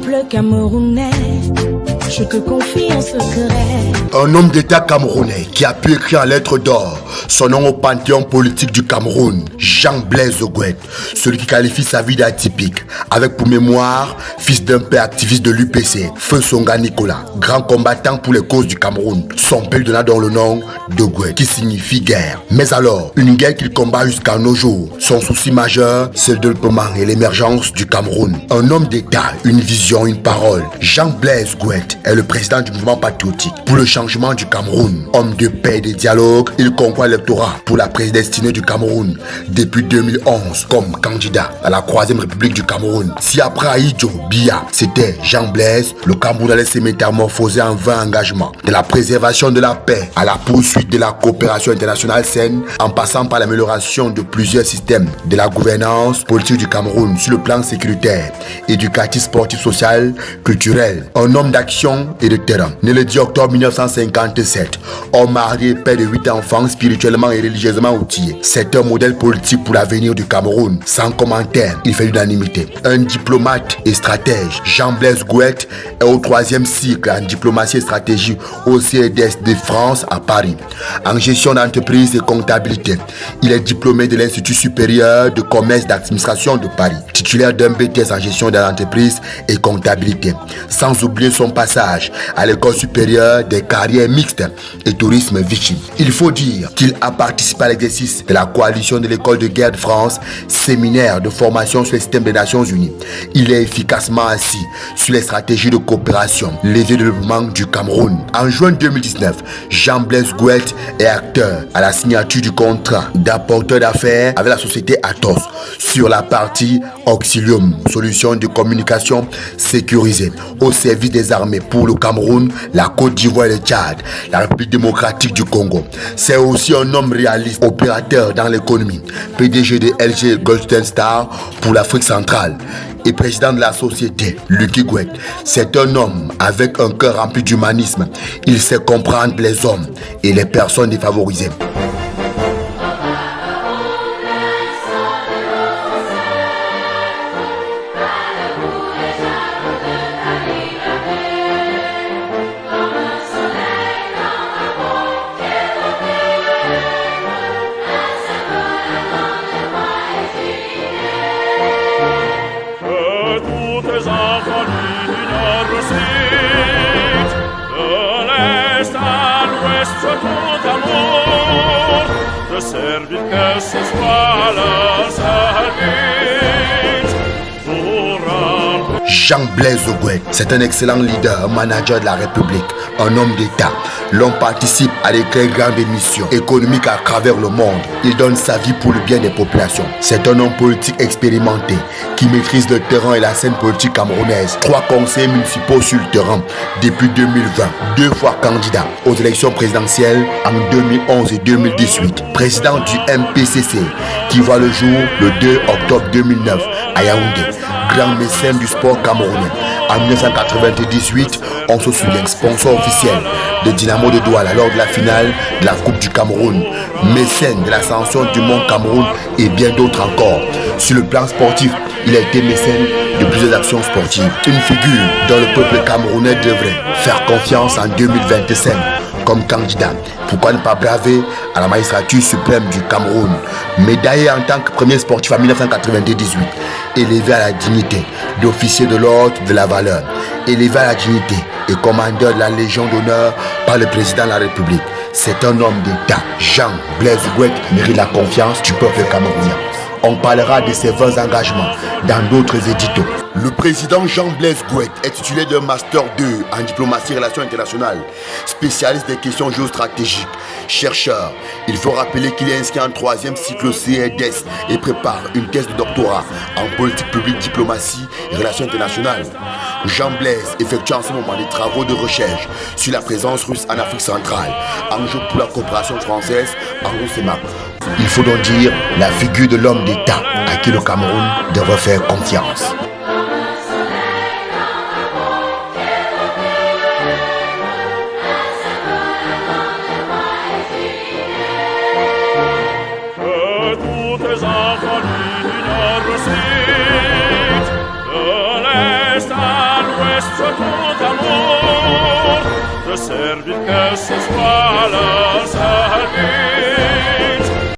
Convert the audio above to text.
peuple camerounais, je te confie un secret. Un homme d'État camerounais qui a pu écrire en lettres d'or son nom au panthéon politique du Cameroun, Jean Blaise Ogouet, celui qui qualifie sa vie d'atypique, avec pour mémoire, fils d'un père activiste de l'UPC, Feu Songa Nicolas, grand combattant pour les causes du Cameroun. Son père lui donna donc le nom d'Ogouet, qui signifie guerre. Mais alors, une guerre qu'il combat jusqu'à nos jours. Son souci majeur, c'est le développement et l'émergence du Cameroun. Un homme d'État, une vision, une parole. Jean Blaise Ogouet est le président du mouvement patriotique pour le changement du Cameroun. Homme de paix et de dialogue, il concourt à l'électorat pour la présidentielle du Cameroun depuis 2011 comme candidat à la 3e République du Cameroun. Si après Ahidjo Biya, c'était Jean Blaise, le Cameroun allait se métamorphoser en 20 engagements de la préservation de la paix à la poursuite de la coopération internationale saine, en passant par l'amélioration de plusieurs systèmes de la gouvernance politique du Cameroun sur le plan sécuritaire, éducatif, sportif, social, culturel. Un homme d'action et de terrain. Né le 10 octobre 1957, homme marié, père de 8 enfants, spirituellement et religieusement outillé. C'est un modèle politique pour l'avenir du Cameroun. Sans commentaire, il fait l'unanimité. Un diplomate et stratège, Jean Blaise Ogouet est au 3e cycle en diplomatie et stratégie au CEDS de France à Paris. En gestion d'entreprise et comptabilité, il est diplômé de l'Institut supérieur de commerce d'administration de Paris, titulaire d'un BTS en gestion d'entreprise et comptabilité. Sans oublier son passage à l'école supérieure des carrières mixtes et tourisme Vichy. Il faut dire qu'il a participé à l'exercice de la coalition de l'école de guerre de France, séminaire de formation sur le système des Nations Unies. Il est efficacement assis sur les stratégies de coopération, les développement du Cameroun. En juin 2019, Jean Blaise Ogouet est acteur à la signature du contrat d'apporteur d'affaires avec la société Atos sur la partie Auxilium, solution de communication sécurisée au service des armées pour le Cameroun, la Côte d'Ivoire et le Tchad, la République démocratique du Congo. C'est aussi un homme réaliste, opérateur dans l'économie, PDG de LG Goldstein Star pour l'Afrique centrale et président de la société, Lucky Ogouet. C'est un homme avec un cœur rempli d'humanisme. Il sait comprendre les hommes et les personnes défavorisées. De servir que ce soit la salute pour Jean Blaise Ogouet, c'est un excellent leader, un manager de la République, un homme d'État. L'homme participe à des très grandes missions économiques à travers le monde. Il donne sa vie pour le bien des populations. C'est un homme politique expérimenté qui maîtrise le terrain et la scène politique camerounaise. 3 conseillers municipaux sur le terrain depuis 2020. 2 fois candidat aux élections présidentielles en 2011 et 2018. Président du MPCC qui voit le jour le 2 octobre 2009 à Yaoundé. Grand mécène du sport camerounais. En 1998, on se souvient, sponsor officiel de Dynamo de Douala lors de la finale de la Coupe du Cameroun, mécène de l'ascension du Mont Cameroun et bien d'autres encore. Sur le plan sportif, il a été mécène de plusieurs actions sportives. Une figure dont le peuple camerounais devrait faire confiance en 2025 comme candidat. Pourquoi ne pas braver à la magistrature suprême du Cameroun? Médaillé en tant que premier sportif en 1998, élevé à la dignité d'officier de l'ordre de la valeur, élevé à la dignité et commandeur de la Légion d'honneur par le président de la République. C'est un homme d'État. Jean Blaise Ogouet mérite la confiance du peuple camerounais. On parlera de ses 20 engagements dans d'autres éditos. Le président Jean Blaise Ogouet est titulaire d'un Master 2 en diplomatie et relations internationales, spécialiste des questions géostratégiques, chercheur. Il faut rappeler qu'il est inscrit en 3e cycle CEDS et prépare une thèse de doctorat en politique publique, diplomatie et relations internationales. Jean Blaise effectue en ce moment des travaux de recherche sur la présence russe en Afrique centrale, enjeu pour la coopération française en RUCEMAP. Il faut donc dire la figure de l'homme d'État à qui le Cameroun devrait faire confiance. de l'Est à l'Ouest. questo tuo amor, de servir que ce soit la